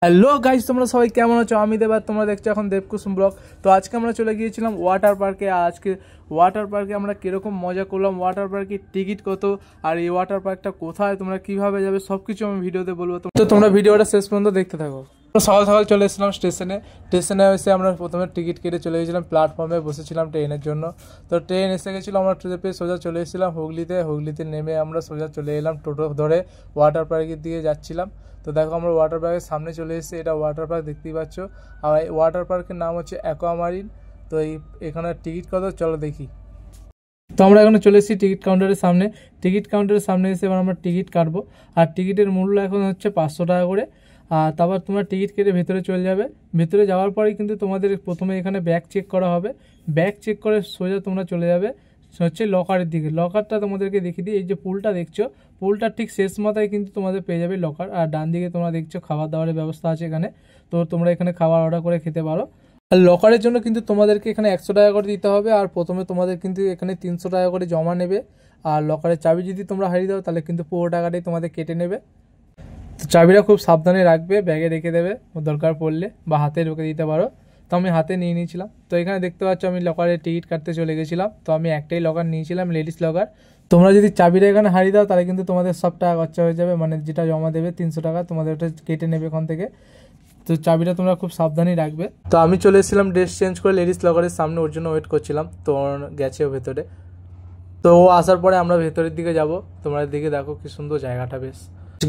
Hello guys, তোমরা সবাই কেমন আছো? আমি দেবার, তোমরা দেখছো এখন দেবকুসুম ব্লগ। তো আজকে আমরা চলে গিয়েছিলাম ওয়াটার পার্কে। আজকে ওয়াটার পার্কে আমরা কীরকম মজা করলাম, ওয়াটার পার্কের টিকিট কত, আর এই ওয়াটার পার্কটা কোথায়, তোমরা কীভাবে যাবে, সব কিছু আমি ভিডিওতে বলবো। তো তোমরা ভিডিওটা শেষ পর্যন্ত দেখতে থাকো। সকাল সকাল চলে এসেছিলাম স্টেশনে এসে আমরা প্রথমে টিকিট কেটে চলে গেছিলাম, প্ল্যাটফর্মে বসেছিলাম ট্রেনের জন্য। তো ট্রেন এসে গেছিলো, আমরা ট্রেনে সোজা চলে এসেছিলাম হুগলিতে নেমে আমরা সোজা চলে এলাম টোটো ধরে ওয়াটার পার্কের দিকে যাচ্ছিলাম। তো দেখো আমরা ওয়াটার পার্কের সামনে চলে এসেছি, এটা ওয়াটার পার্ক দেখতেই পাচ্ছ। আর এই ওয়াটার পার্কের নাম হচ্ছে অ্যাকোয়ামারিন। তো এখানে টিকিট কত চলো দেখি। তো আমরা এখন চলে এসেছি টিকিট কাউন্টারের সামনে এসে এবার আমরা টিকিট কাটবো। আর টিকিটের মূল্য এখন হচ্ছে 500 টাকা করে। আর তারপর তোমরা টিকিট কেটে ভেতরে চলে যাবে। ভেতরে যাওয়ার পরেই কিন্তু তোমাদের প্রথমে এখানে ব্যাগ চেক করা হবে। ব্যাগ চেক করে সোজা তোমরা চলে যাবে হচ্ছে লকারের দিকে। লকারটা তোমাদেরকে দেখিয়ে দিই, এই যে পুলটা দেখছো, পুলটার ঠিক শেষ মাথায় কিন্তু তোমাদের পেয়ে যাবে লকার। আর ডান দিকে তোমরা দেখছো খাবার দাবারের ব্যবস্থা আছে এখানে। তো তোমরা এখানে খাবার অর্ডার করে খেতে পারো। আর লকারের জন্য কিন্তু তোমাদেরকে এখানে 100 টাকা করে দিতে হবে। আর প্রথমে তোমাদের কিন্তু এখানে 300 টাকা করে জমা নেবে। আর লকারের চাবি যদি তোমরা হারিয়ে দাও তাহলে কিন্তু পুরো টাকাটাই তোমাদের কেটে নেবে। তো চাবিটা খুব সাবধানে রাখবে, ব্যাগে রেখে দেবে, দরকার পড়লে বা হাতে রেখে দিতে পারো। তো আমি হাতে নিয়ে নিয়েছিলাম। তো এখানে দেখতে পাচ্ছ আমি লকারে টিকিট কাটতে চলে গেছিলাম। তো আমি একটাই লকার নিয়েছিলাম, লেডিস লকার। তোমরা যদি চাবিটা এখানে হারিয়ে দাও তাহলে কিন্তু তোমাদের সব টাকা খরচা হয়ে যাবে, মানে যেটা জমা দেবে 300 টাকা তোমাদের ওটা কেটে নেবে এখান থেকে। তো চাবিটা তোমরা খুব সাবধানেই রাখবে। তো আমি চলে এসেছিলাম ড্রেস চেঞ্জ করে লেডিস লকারের সামনে, ওর জন্য ওয়েট করছিলাম। তো গেছে ও ভেতরে। তো ও আসার পরে আমরা ভেতরের দিকে যাব। তোমরা দিকে দেখো কি সুন্দর জায়গাটা, বেশ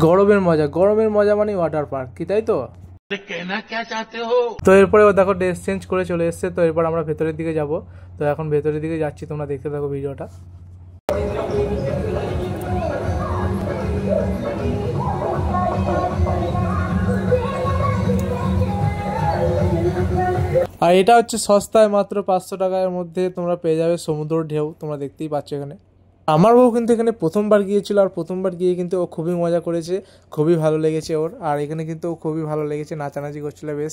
গরমের মজা মানে ওয়াটার পার্ক, কি তাই তো? তো এরপরে ও দেখো ড্রেস চেঞ্জ করে চলে এসছে। তো এরপর আমরা ভেতরের দিকে যাব। তো এখন ভেতরের দিকে যাচ্ছি, তোমরা দেখতে থাকো ভিডিওটা। আর এটা হচ্ছে সস্তায় মাত্র 500 টাকার মধ্যে তোমরা পেয়ে যাবে সমুদ্র ঢেউ, তোমরা দেখতেই পাচ্ছ এখানে। আমার বউ কিন্তু এখানে প্রথমবার গিয়েছিল, আর প্রথমবার গিয়ে কিন্তু ও খুবই মজা করেছে, খুবই ভালো লেগেছে ওর। আর এখানে কিন্তু ও খুবই ভালো লেগেছে, নাচানাচি করছিল বেশ।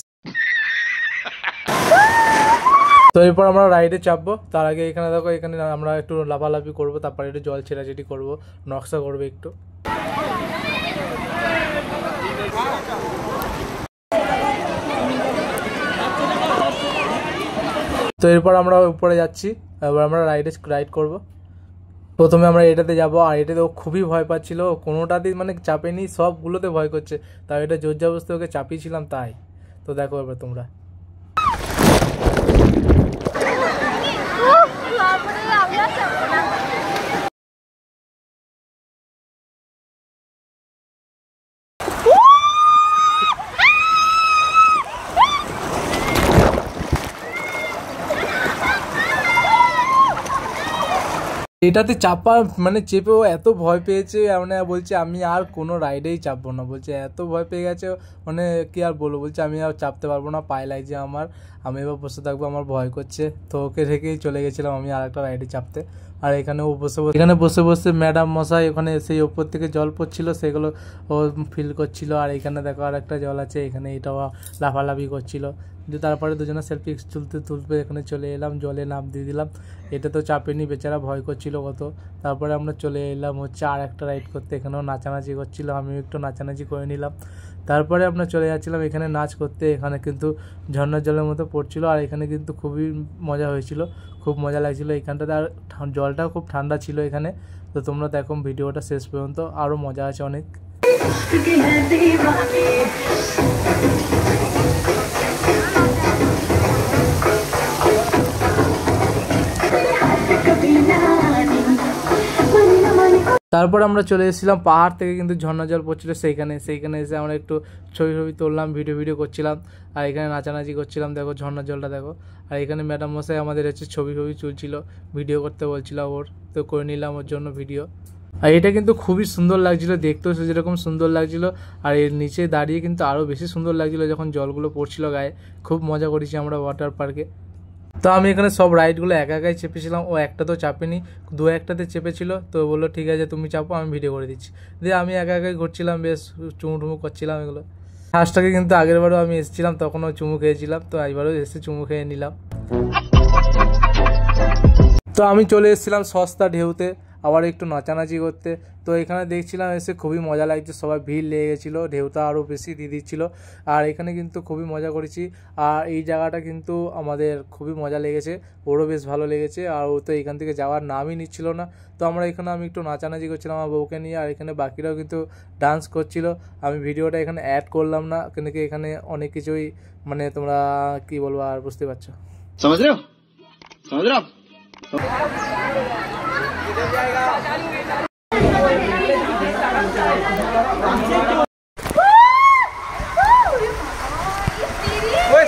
তো এরপর আমরা রাইডে চাপবো। তার আগে এখানে দেখো, এখানে আমরা একটু লাফালাফি করবো, তারপরে একটু জল ছেটাছেটি করবো, নকশা করবো একটু। তো এরপর আমরা উপরে যাচ্ছি, এবার আমরা রাইড করব। প্রথমে আমরা এটাতে যাব। আর এটাতে ও খুবই ভয় পাচ্ছিল, কোনোটাতেই মানে চাপেনি, সবগুলোতে ভয় করছে। তাই এটা জোর জবরদস্তি ওকে চাপিয়েছিলাম তাই। তো দেখো এবার তোমরা। এটাতে চাপা মানে চেপেও এত ভয় পেয়েছে, মানে বলছে আমি আর কোনো রাইডেই চাপবো না, বলছে এত ভয় পেয়ে গেছে। মানে কি আর বলবো, বলছে আমি আর চাপতে পারবো না, পায়ে লাগছে আমার, আমি এবার বসে থাকবো, আমার ভয় করছে। তো ওকে রেখেই চলে গেছিলাম আমি আর একটা রাইডে চাপতে। আর এখানে ও বসে বসে ম্যাডাম মশাই ওখানে সেই ওপর থেকে জল পড়ছিল, সেগুলো ও ফিল করছিল। আর এখানে দেখো আর একটা জল আছে, এখানে এটাও লাফালাফি করছিল। কিন্তু তারপরে দুজনে সেলফি তুলতে এখানে চলে এলাম, জলে নাম দিয়ে দিলাম। এটা তো চাপেনি, বেচারা ভয় করছিল কত। তারপরে আমরা চলে এলাম হচ্ছে আর একটা রাইড করতে, এখানেও নাচানাচি করছিল, আমিও একটু নাচানাচি করে নিলাম। তারপরে আমরা চলে যাচ্ছিলাম এখানে নাচ করতে। এখানে কিন্তু ঝর্ণার জলের মতো পড়ছিল, আর এখানে কিন্তু খুবই মজা হয়েছিল, খুব মজা লাগছিলো এখানটাতে। আর জলটাও খুব ঠান্ডা ছিল এখানে। তো তোমরা দেখো ভিডিওটা শেষ পর্যন্ত, আরও মজা আছে অনেক। তারপর আমরা চলে এসেছিলাম পাহাড় থেকে, কিন্তু ঝর্ণা জল পড়ছিল সেইখানে এসে আমরা একটু ছবি তুললাম, ভিডিও করছিলাম। আর এখানে নাচানাচি করছিলাম, দেখো ঝর্ণার জলটা দেখো। আর এখানে ম্যাডাম মশাই আমাদের হচ্ছে ছবি তুলছিল, ভিডিও করতে বলছিল ওর, তো করে নিলাম ওর জন্য ভিডিও। আর এটা কিন্তু খুবই সুন্দর লাগছিল, দেখতেও যেরকম সুন্দর লাগছিল, আর এর নিচে দাঁড়িয়ে কিন্তু আরও বেশি সুন্দর লাগছিল যখন জলগুলো পড়ছিল গায়ে। খুব মজা করেছি আমরা ওয়াটার পার্কে। তো আমি এখানে সব রাইডগুলো একাই চেপেছিলাম, ও একটা তো চাপেনি, একটাতে চেপেছিল। তো বললো ঠিক আছে তুমি চাপো, আমি ভিডিও করে দিচ্ছি। দিয়ে আমি একাই ঘুরছিলাম, বেশ চুমুটুমু করছিলাম এগুলো। ফার্স্টটাকে কিন্তু আগেরবারও আমি এসেছিলাম, তখনও চুমু খেয়েছিলাম, তো এবারও এসে চুমু খেয়ে নিলাম। তো আমি চলে এসেছিলাম সস্তা ঢেউতে। আবার একটু নাচানাচি করতে। তো এখানে দেখছিলাম এসে খুবই মজা লাগছে, সবাই ভিড় লেগে গেছিলো, ঢেউটা আরও বেশি দিয়ে দিচ্ছিল। আর এখানে কিন্তু খুবই মজা করেছি। আর এই জায়গাটা কিন্তু আমাদের খুবই মজা লেগেছে, ওরও বেশ ভালো লেগেছে। আর ও তো এখান থেকে যাওয়ার নামই নিচ্ছিল না। তো আমি একটু নাচানাচি করছিলাম আমার বউকে নিয়ে, আর এখানে বাকিরাও কিন্তু ডান্স করছিল। আমি ভিডিওটা এখানে অ্যাড করলাম না, কিন্তু এখানে অনেক কিছুই মানে তোমরা কি বলবো আর বুঝতে পারছো। समझ रहे हो समझ रहे हो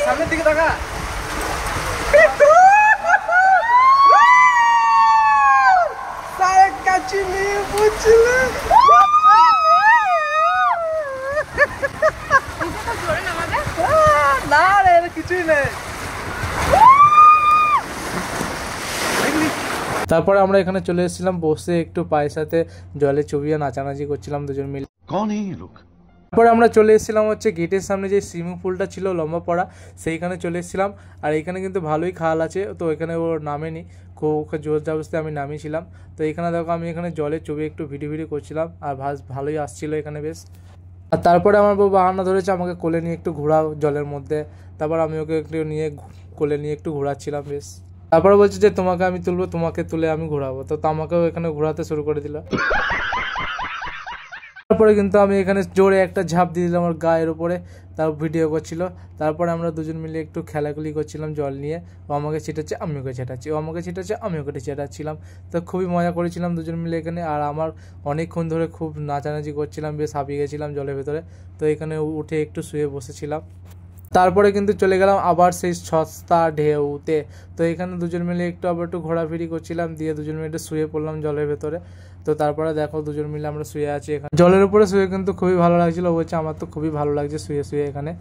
সামনের দিকে দেখা কাছে নিয়ে বুঝলে না রে কিছুই নেই। তারপরে আমরা এখানে চলে এসেছিলাম, বসে একটু পায়ের সাথে জলে চুবিয়ে নাচানাচি করছিলাম দুজন মিলে। তারপরে আমরা চলে এসেছিলাম হচ্ছে গেটের সামনে যে সুইমিং পুলটা ছিল লম্বা পড়া, সেইখানে চলে এসেছিলাম। আর এখানে কিন্তু ভালোই খাল আছে, তো এখানে ও নামেনি, ওকে জোর জবরদস্তি আমি নামিয়েছিলাম। তো এখানে দেখো আমি এখানে জলে চুবিয়ে একটু ভিডিও করছিলাম, আর ভালোই আসছিলো এখানে বেশ। আর তারপরে আমার বউ বাহানা ধরেছে আমাকে কোলে নিয়ে একটু ঘোরাও জলের মধ্যে। তারপর আমি ওকে একটু নিয়ে কোলে নিয়ে একটু ঘোরাচ্ছিলাম বেশ। তারপরে বলছে যে তোমাকে আমি তুলবো, তোমাকে তুলে আমি ঘোরাবো। তো আমাকেও এখানে ঘোরাতে শুরু করে দিল। তারপরে কিন্তু আমি এখানে জোরে একটা ঝাঁপ দিয়ে দিলাম ওর গায়ের উপরে, তার ভিডিও করছিল। তারপরে আমরা দুজন মিলে একটু খেলাখুলি করছিলাম জল নিয়ে। ও আমাকে ছিটাচ্ছে, আমি ওকে ছেটাচ্ছি, ও আমাকে ছিটাচ্ছে, আমি ওকে ছেটাচ্ছিলাম। তো খুবই মজা করেছিলাম দুজন মিলে এখানে। আর আমার অনেকক্ষণ ধরে খুব নাচানাচি করছিলাম, বেশ হাঁপিয়ে গেছিলাম জলের ভেতরে। তো এখানে উঠে একটু শুয়ে বসেছিলাম। তারপরে কিন্তু চলে গেলাম আবার সেই সস্তা ঢেউতে। তো এখানে দুজন মিলে আবার একটু ঘোরাফেরি করছিলাম, দিয়ে দুজন মিলে একটু শুয়ে পড়লাম জলের ভেতরে। তো তারপরে দেখো দুজন মিলে আমরা শুয়ে আছি এখানে জলের উপরে শুয়ে, কিন্তু খুবই ভালো লাগছিল। বলছে আমার তো খুবই ভালো লাগছে শুয়ে শুয়ে এখানে।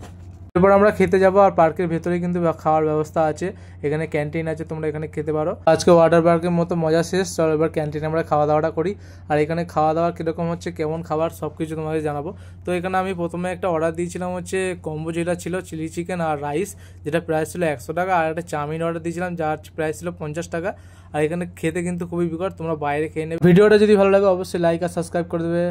এরপর আমরা খেতে যাবো, আর পার্কের ভেতরে কিন্তু খাওয়ার ব্যবস্থা আছে, এখানে ক্যান্টিন আছে, তোমরা এখানে খেতে পারো। আজকে ওয়াটার পার্কের মতো মজা শেষ, চলো এবার ক্যান্টিনে আমরা খাওয়া দাওয়াটা করি। আর এখানে খাওয়া দাওয়া কীরকম হচ্ছে, কেমন খাবার, সব কিছু তোমাকে জানাবো। তো এখানে আমি প্রথমে একটা অর্ডার দিয়েছিলাম হচ্ছে কম্বো, যেটা ছিল চিলি চিকেন আর রাইস, যেটা প্রাইস ছিল 100 টাকা। আর একটা চাউমিন অর্ডার দিয়েছিলাম, যার প্রাইস ছিল 50 টাকা। আর এখানে খেতে কিন্তু খুবই বিকট, তোমরা বাইরে খেয়ে নেবে। ভিডিওটা যদি ভালো লাগে অবশ্যই লাইক আর সাবস্ক্রাইব করে দেবে।